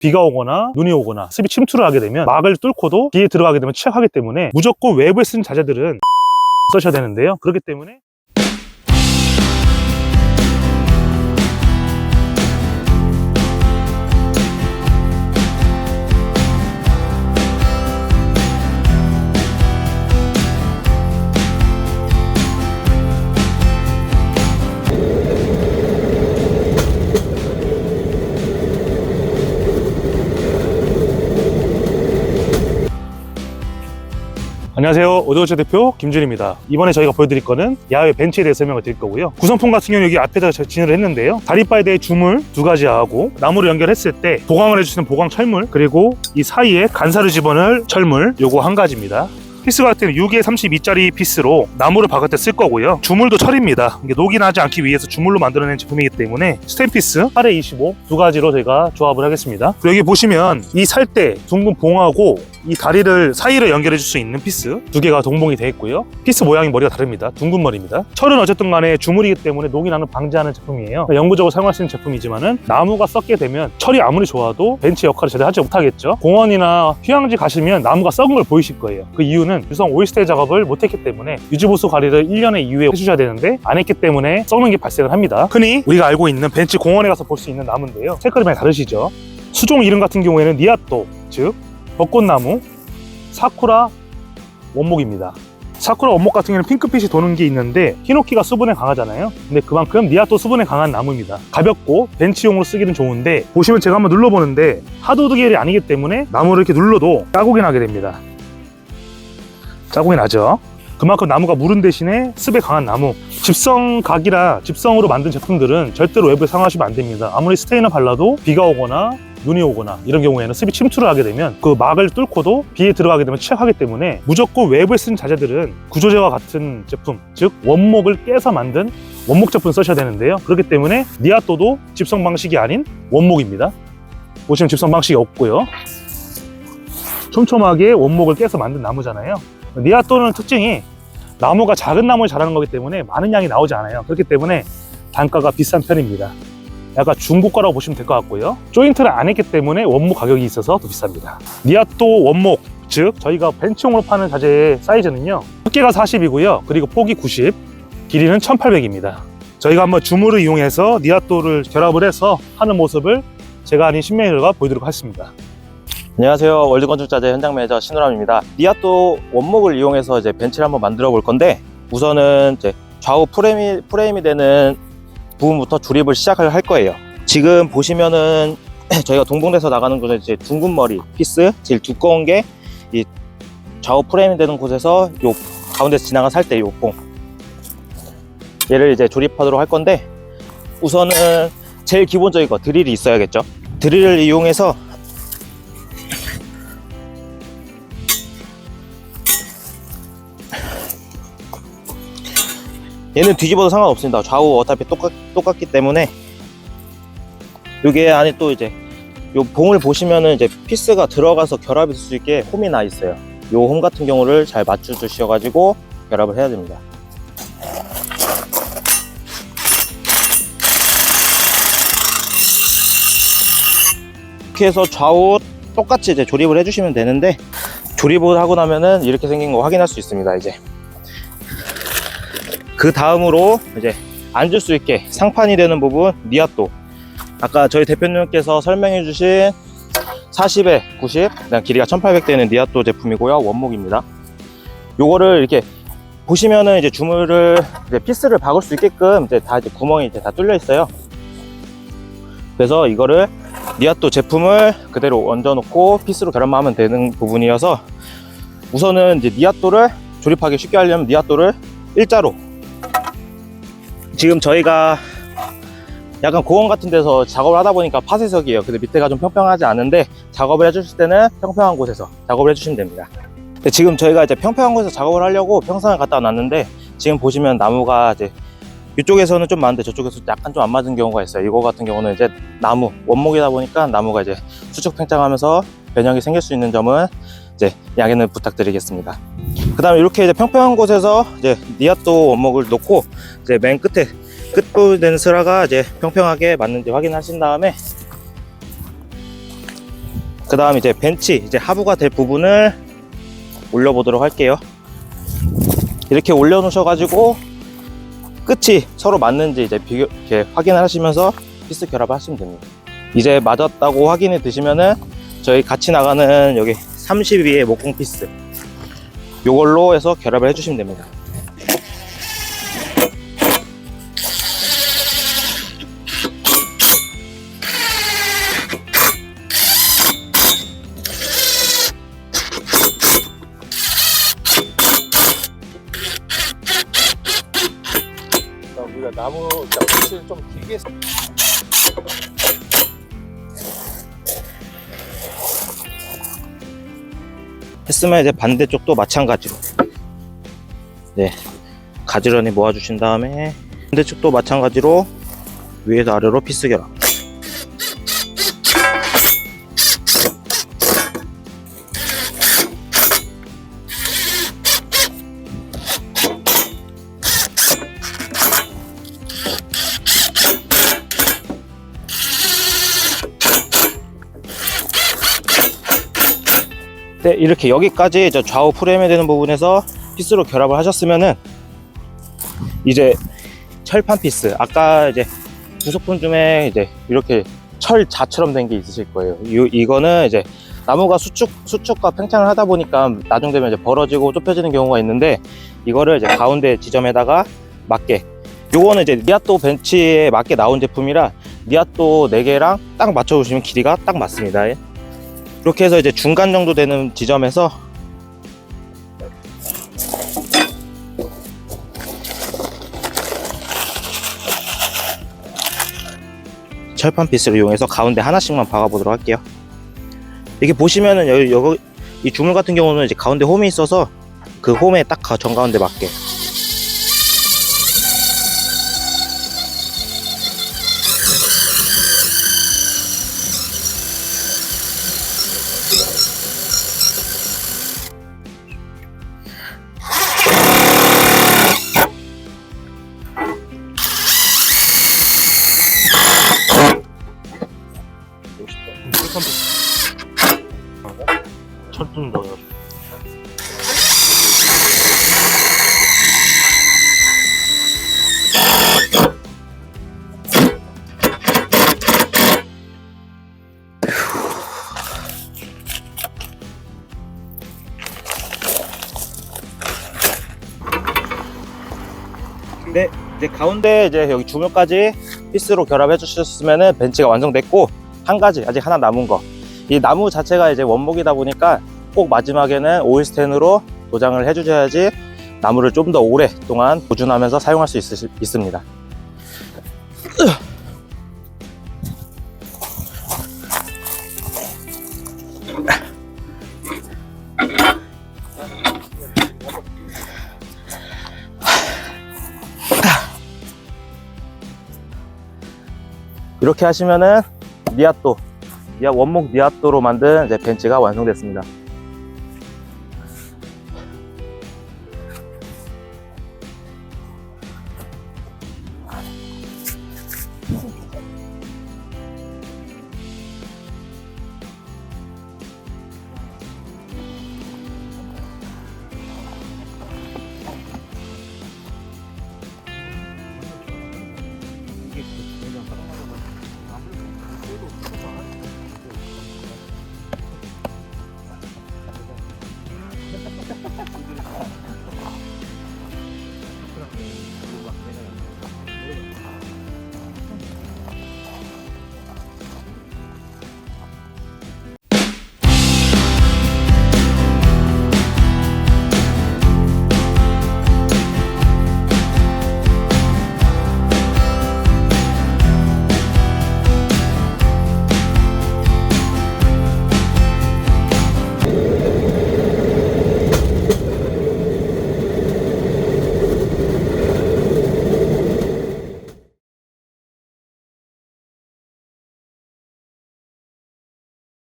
비가 오거나 눈이 오거나 습이 침투를 하게 되면 막을 뚫고도 비에 들어가게 되면 취약하기 때문에 무조건 외부에 쓰는 자재들은 써셔야 되는데요. 그렇기 때문에 안녕하세요, 오토거치 대표 김준입니다. 이번에 저희가 보여드릴 거는 야외 벤치에 대해서 설명을 드릴 거고요. 구성품 같은 경우는 여기 앞에다 진열을 했는데요, 다리바에 대해 주물 2가지하고 나무를 연결했을 때 보강을 해주시는 보강 철물, 그리고 이 사이에 간사를 집어넣을 철물, 요거 1가지입니다. 피스 같은 6에 32짜리 피스로 나무를 박을 때 쓸 거고요. 주물도 철입니다. 이게 녹이 나지 않기 위해서 주물로 만들어낸 제품이기 때문에 스텐피스 8에 25 2가지로 저희가 조합을 하겠습니다. 그리고 여기 보시면 이 살 때 둥근 봉하고 이 다리를 사이로 연결해 줄 수 있는 피스 2개가 동봉이 되어 있고요. 피스 모양이 머리가 다릅니다. 둥근 머리입니다. 철은 어쨌든 간에 주물이기 때문에 녹이 나는 방지하는 제품이에요. 영구적으로 사용할 수 있는 제품이지만은 나무가 썩게 되면 철이 아무리 좋아도 벤치 역할을 제대로 하지 못하겠죠. 공원이나 휴양지 가시면 나무가 썩은 걸 보이실 거예요. 그 이유는 유성 오일스테이 작업을 못했기 때문에 유지보수 관리를 1년에 이후에 해주셔야 되는데 안 했기 때문에 썩는 게 발생을 합니다. 흔히 우리가 알고 있는 벤치 공원에 가서 볼 수 있는 나무인데요, 색깔이 많이 다르시죠. 수종 이름 같은 경우에는 니아또, 즉 벚꽃나무, 사쿠라 원목입니다. 사쿠라 원목 같은 경우는 핑크빛이 도는 게 있는데 히노키가 수분에 강하잖아요. 근데 그만큼 니아또 수분에 강한 나무입니다. 가볍고 벤치용으로 쓰기는 좋은데, 보시면 제가 한번 눌러보는데 하드우드 계열이 아니기 때문에 나무를 이렇게 눌러도 자국이 나게 됩니다. 자국이 나죠. 그만큼 나무가 무른 대신에 습에 강한 나무. 집성 각이라 집성으로 만든 제품들은 절대로 외부에 사용하시면 안 됩니다. 아무리 스테이너 발라도 비가 오거나 눈이 오거나 이런 경우에는 습이 침투를 하게 되면 그 막을 뚫고도 비에 들어가게 되면 취약하기 때문에 무조건 외부에 쓰는 자재들은 구조재와 같은 제품, 즉 원목을 깨서 만든 원목 제품 쓰셔야 되는데요. 그렇기 때문에 니아또도 집성 방식이 아닌 원목입니다. 보시면 집성 방식이 없고요, 촘촘하게 원목을 깨서 만든 나무잖아요. 니아또는 특징이 나무가 작은 나무를 자라는 거기 때문에 많은 양이 나오지 않아요. 그렇기 때문에 단가가 비싼 편입니다. 약간 중고가라고 보시면 될 것 같고요. 조인트를 안 했기 때문에 원목 가격이 있어서 더 비쌉니다. 니아또 원목, 즉 저희가 벤치용으로 파는 자재의 사이즈는요, 두께가 40이고요 그리고 폭이 90, 길이는 1800입니다 저희가 한번 주물을 이용해서 니아또를 결합을 해서 하는 모습을 제가 아닌 신매니저가 보여드리도록 하겠습니다. 안녕하세요, 월드건축자재 현장 매니저 신우람입니다. 니아또 원목을 이용해서 이제 벤치를 한번 만들어 볼 건데, 우선은 이제 좌우 프레임이 되는 부분부터 조립을 시작을 할 거예요. 지금 보시면은 저희가 동봉돼서 나가는 곳은 이제 둥근 머리 피스, 제일 두꺼운 게 이 좌우 프레임이 되는 곳에서 요 가운데서 지나간 살대 요 봉, 얘를 이제 조립하도록 할 건데, 우선은 제일 기본적인 거 드릴이 있어야겠죠. 드릴을 이용해서 얘는 뒤집어도 상관없습니다. 좌우 어차피 똑같기 때문에. 요게 안에 또 이제 요 봉을 보시면은 이제 피스가 들어가서 결합이 될 수 있게 홈이 나 있어요. 요 홈 같은 경우를 잘 맞춰 주셔가지고 결합을 해야 됩니다. 이렇게 해서 좌우 똑같이 이제 조립을 해주시면 되는데, 조립을 하고 나면은 이렇게 생긴 거 확인할 수 있습니다. 이제 그 다음으로 이제 앉을 수 있게 상판이 되는 부분, 니아또, 아까 저희 대표님께서 설명해 주신 40에 90, 그냥 길이가 1800 되는 니아또 제품이고요, 원목입니다. 요거를 이렇게 보시면은 이제 주물을 이제 피스를 박을 수 있게끔 이제 구멍이 이제 다 뚫려 있어요. 그래서 이거를 니아또 제품을 그대로 얹어 놓고 피스로 결합하면 되는 부분이어서, 우선은 이제 니아또를 조립하기 쉽게 하려면 니아또를 일자로, 지금 저희가 약간 공원 같은 데서 작업을 하다 보니까 파쇄석이에요. 근데 밑에가 좀 평평하지 않은데, 작업을 해주실 때는 평평한 곳에서 작업을 해주시면 됩니다. 근데 지금 저희가 이제 평평한 곳에서 작업을 하려고 평상을 갖다 놨는데, 지금 보시면 나무가 이제 이쪽에서는 좀 많은데 저쪽에서 약간 좀 안 맞은 경우가 있어요. 이거 같은 경우는 이제 나무 원목이다 보니까 나무가 이제 수축 팽창하면서 변형이 생길 수 있는 점은 이제 양해는 부탁드리겠습니다. 그 다음에 이렇게 이제 평평한 곳에서 이제 니아또 원목을 놓고, 이제 맨 끝에 끝부분 되는 슬라가 이제 평평하게 맞는지 확인하신 다음에 그 다음 이제 벤치, 이제 하부가 될 부분을 올려보도록 할게요. 이렇게 올려놓으셔가지고 끝이 서로 맞는지 이제 이렇게 확인을 하시면서 피스 결합을 하시면 됩니다. 이제 맞았다고 확인이 드시면은 저희 같이 나가는 여기 32의 목공 피스 요걸로 해서 결합을 해주시면 됩니다. 우리가 나무 붓을 좀 길게 했으면 이제 반대쪽도 마찬가지로 네 가지런히 모아주신 다음에 반대쪽도 마찬가지로 위에서 아래로 피스 결합. 네, 이렇게 여기까지 이제 좌우 프레임에 되는 부분에서 피스로 결합을 하셨으면은 이제 철판 피스, 아까 이제 부속품 중에 이제 이렇게 철자처럼 된 게 있으실 거예요. 이거는 이제 나무가 수축과 팽창을 하다 보니까 나중 되면 이제 벌어지고 좁혀지는 경우가 있는데, 이거를 이제 가운데 지점에다가 맞게, 요거는 이제 니아또 벤치에 맞게 나온 제품이라 니아또 4개랑 딱 맞춰주시면 길이가 딱 맞습니다. 이렇게 해서 이제 중간 정도 되는 지점에서 철판 피스를 이용해서 가운데 하나씩만 박아 보도록 할게요. 이렇게 보시면은 여기 이 주물 같은 경우는 이제 가운데 홈이 있어서 그 홈에 딱 정가운데 맞게. 철분 넣어요. 네, 이제 가운데 이제 여기 주물까지 피스로 결합해 주셨으면은 벤치가 완성됐고, 한 가지 아직 하나 남은 거, 이 나무 자체가 이제 원목이다 보니까 꼭 마지막에는 오일 스텐으로 도장을 해 주셔야지 나무를 좀 더 오랫동안 보존하면서 사용할 수 있습니다. 이렇게 하시면은 원목 니아또로 만든 이제 벤치가 완성됐습니다.